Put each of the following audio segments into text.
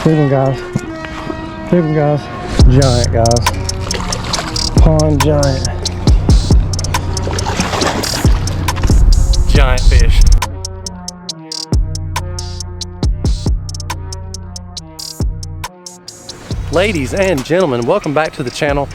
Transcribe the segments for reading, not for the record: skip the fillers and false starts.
Look at them, guys. Look at them, guys. Giant, guys. Pond giant. Giant fish. Ladies and gentlemen, welcome back to the channel.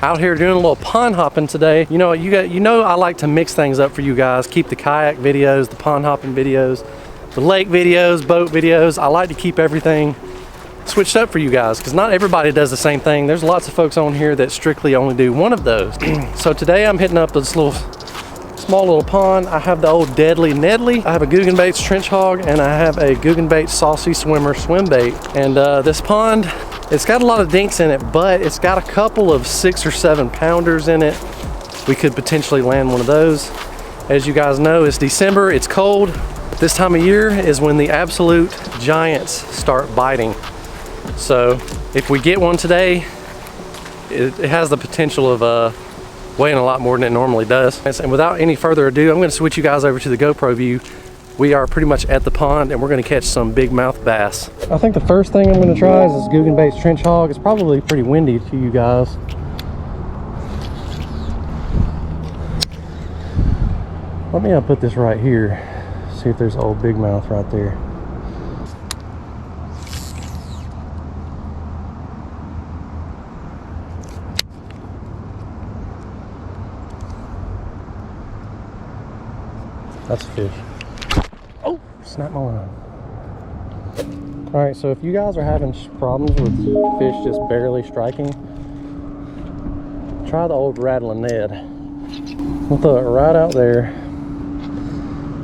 Out here doing a little pond hopping today. You know, I like to mix things up for you guys. Keep the kayak videos, the pond hopping videos, the lake videos, boat videos. I like to keep everything switched up for you guys because not everybody does the same thing. There's lots of folks on here that strictly only do one of those. So today I'm hitting up this small little pond. I have the old Deadly Nedley. I have a Guggenbait's trench hog and I have a Guggenbait's Saucy Swimmer swim bait. And this pond, it's got a lot of dinks in it, but it's got a couple of 6 or 7 pounders in it. We could potentially land one of those. As you guys know, it's December, it's cold. This time of year is when the absolute giants start biting. So if we get one today, it has the potential of weighing a lot more than it normally does. And without any further ado, I'm going to switch you guys over to the GoPro view. We are pretty much at the pond and we're going to catch some bigmouth bass. I think the first thing I'm going to try is this Guggenbait's trench hog. It's probably pretty windy to you guys. Let me put this right here. See if there's old bigmouth right there. That's a fish. Oh, snap my line. All right, so if you guys are having problems with fish just barely striking, try the old rattling Ned. We'll throw it right out there.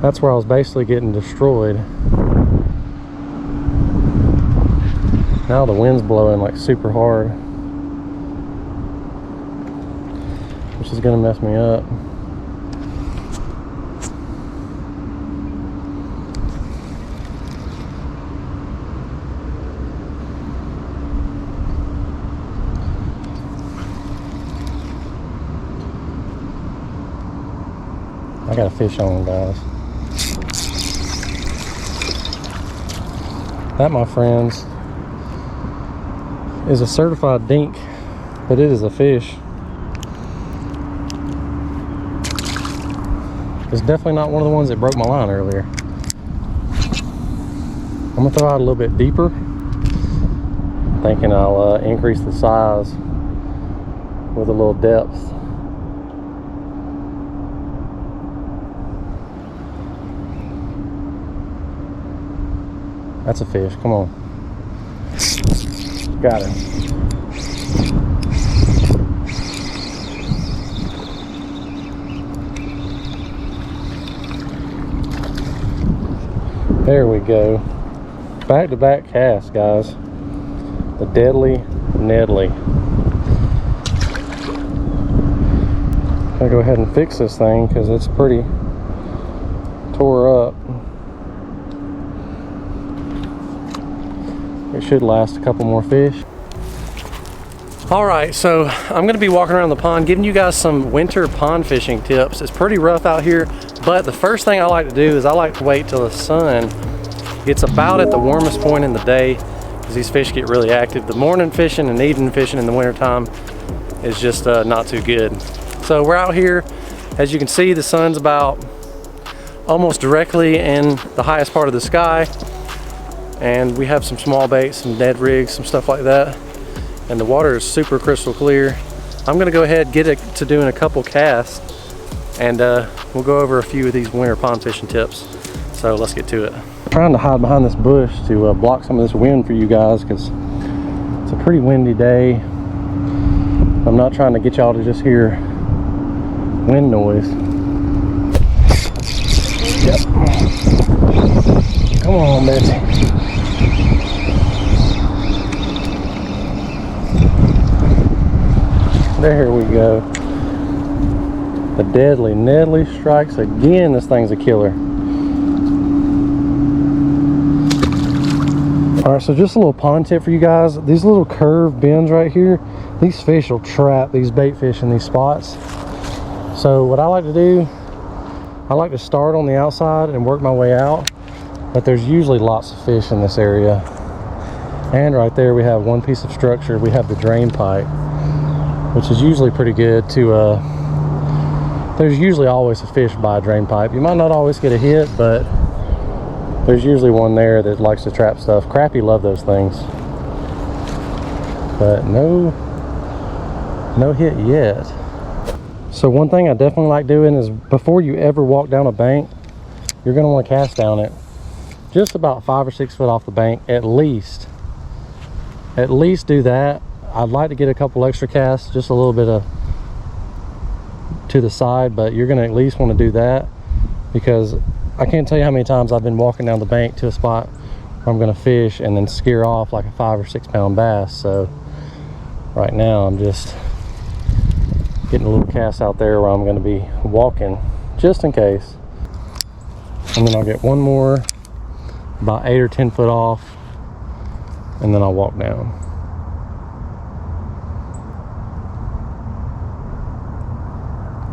That's where I was basically getting destroyed. Now the wind's blowing like super hard, which is gonna mess me up. I got a fish on, guys. That, my friends, is a certified dink, but it is a fish. It's definitely not one of the ones that broke my line earlier. I'm gonna throw out a little bit deeper, thinking I'll increase the size with a little depth. That's a fish, come on. Got it. There we go. Back-to-back cast, guys. The Deadly Nedley. Gotta go ahead and fix this thing because it's pretty tore up. It should last a couple more fish. All right, so I'm gonna be walking around the pond giving you guys some winter pond fishing tips. It's pretty rough out here, but the first thing I like to do is I like to wait till the sun gets about at the warmest point in the day because these fish get really active. The morning fishing and evening fishing in the wintertime is just not too good. So we're out here. As you can see, the sun's about almost directly in the highest part of the sky. And we have some small baits, some dead rigs, some stuff like that. And the water is super crystal clear. I'm gonna go ahead and get it to doing a couple casts and we'll go over a few of these winter pond fishing tips. So let's get to it. I'm trying to hide behind this bush to block some of this wind for you guys because it's a pretty windy day. I'm not trying to get y'all to just hear wind noise. Yep. Come on, Betsy. There we go. The Deadly Nedley strikes again. This thing's a killer. All right, so just a little pond tip for you guys. These little curved bends right here, these fish will trap these bait fish in these spots. So what I like to do, I like to start on the outside and work my way out, but there's usually lots of fish in this area. And right there we have one piece of structure. We have the drain pipe, which is usually pretty good to, there's usually always a fish by a drain pipe. You might not always get a hit, but there's usually one there that likes to trap stuff. Crappie love those things. But no hit yet. So one thing I definitely like doing is before you ever walk down a bank, you're gonna want to cast down it just about 5 or 6 foot off the bank at least. At least do that. I'd like to get a couple extra casts, just a little bit of to the side, but you're gonna at least want to do that, because I can't tell you how many times I've been walking down the bank to a spot where I'm gonna fish and then scare off like a 5 or 6 pound bass. So right now I'm just getting a little cast out there where I'm gonna be walking just in case. And then I'll get one more about 8 or 10 foot off, and then I'll walk down.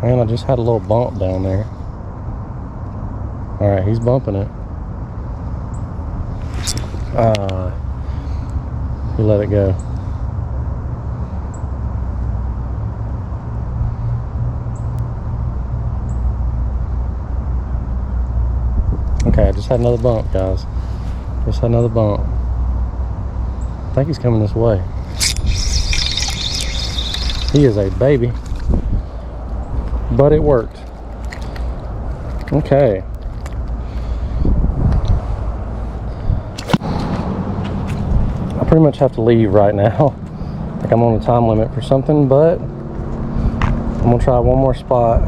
And I just had a little bump down there. All right, he's bumping it. He let it go. Okay, I just had another bump, guys. Just had another bump. I think he's coming this way. He is a baby. But it worked. Okay. I pretty much have to leave right now. I think I'm on a time limit for something, but I'm gonna try one more spot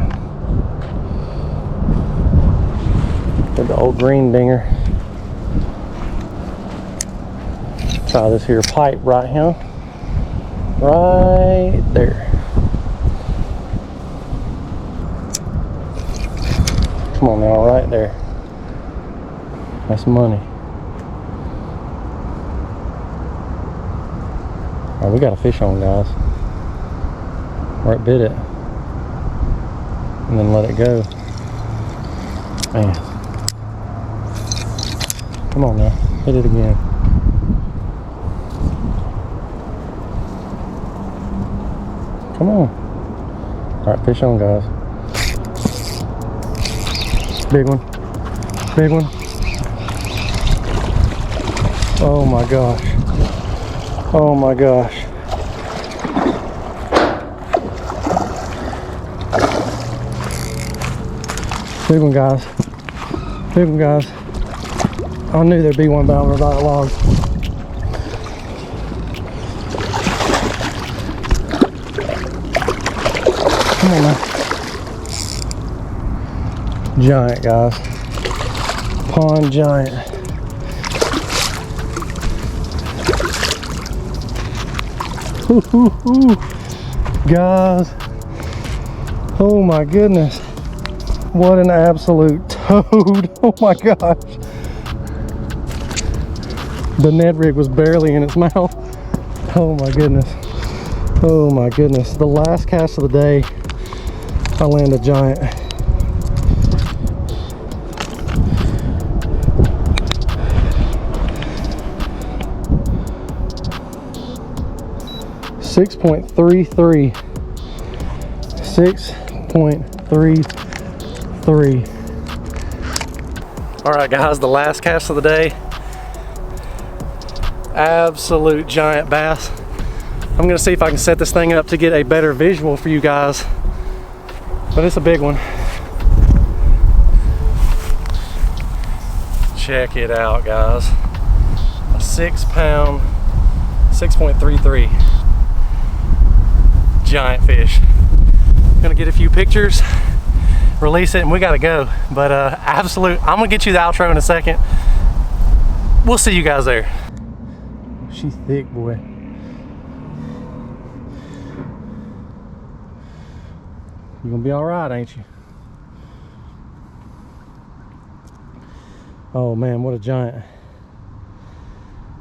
with the old green dinger. Try this here pipe right here. Right there. Come on now, right there. That's money. Alright, we got a fish on, guys. Or it bit it. And then let it go. Man. Come on now, hit it again. Come on. Alright, fish on, guys. Big one. Big one. Oh my gosh. Oh my gosh. Big one, guys. Big one, guys. I knew there'd be one bound by that log. Come on now. Giant, guys. Pond giant. Ooh, ooh, ooh. Guys. Oh my goodness. What an absolute toad. Oh my gosh. The Ned rig was barely in its mouth. Oh my goodness. Oh my goodness. The last cast of the day, I landed a giant. .33. 6.33. All right, guys, the last cast of the day. Absolute giant bass. I'm gonna see if I can set this thing up to get a better visual for you guys, but it's a big one. Check it out, guys. A 6 pound, 6.33 giant fish. I'm gonna get a few pictures, release it, and we gotta go. But absolute, I'm gonna get you the outro in a second. We'll see you guys there. She's thick, boy. You gonna be all right, ain't you? Oh man, what a giant.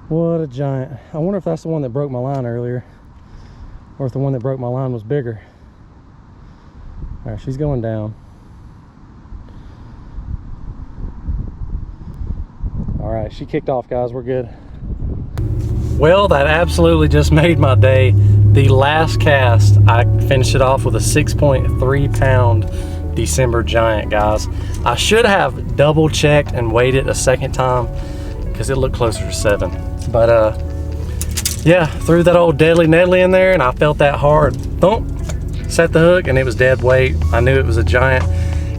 What a giant. I wonder if that's the one that broke my line earlier, or if the one that broke my line was bigger. All right, she's going down. All right, she kicked off, guys. We're good. Well, that absolutely just made my day. The last cast, I finished it off with a 6.3 pound December giant, guys. I should have double checked and weighed it a second time because it looked closer to 7. But yeah, threw that old Deadly Nedley in there and I felt that hard thump, set the hook, and it was dead weight. I knew it was a giant.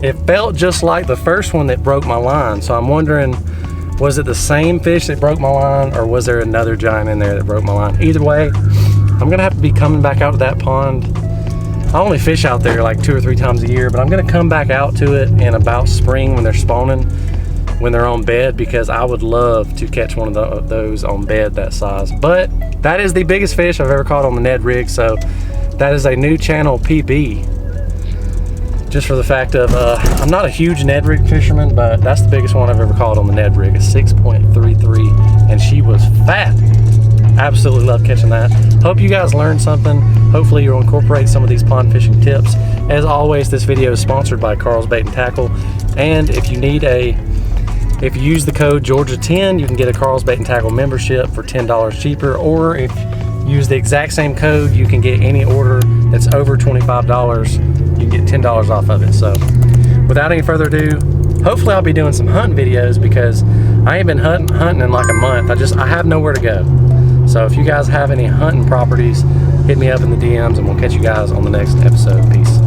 It felt just like the first one that broke my line. So I'm wondering, was it the same fish that broke my line, or was there another giant in there that broke my line? Either way, I'm gonna have to be coming back out to that pond. I only fish out there like 2 or 3 times a year, but I'm gonna come back out to it in about spring when they're spawning, when they're on bed, because I would love to catch one of those on bed that size. But that is the biggest fish I've ever caught on the Ned rig, so that is a new channel PB. Just for the fact of, I'm not a huge Ned rig fisherman, but that's the biggest one I've ever caught on the Ned rig, a 6.33, and she was fat. Absolutely love catching that. Hope you guys learned something. Hopefully you'll incorporate some of these pond fishing tips. As always, this video is sponsored by Karl's Bait and Tackle, and if you use the code Georgia10, you can get a Karl's Bait and Tackle membership for $10 cheaper, or if you use the exact same code, you can get any order that's over $25. You can get $10 off of it. So without any further ado, hopefully I'll be doing some hunting videos, because I ain't been hunting in like a month. I have nowhere to go. So if you guys have any hunting properties, hit me up in the DMs and we'll catch you guys on the next episode. Peace.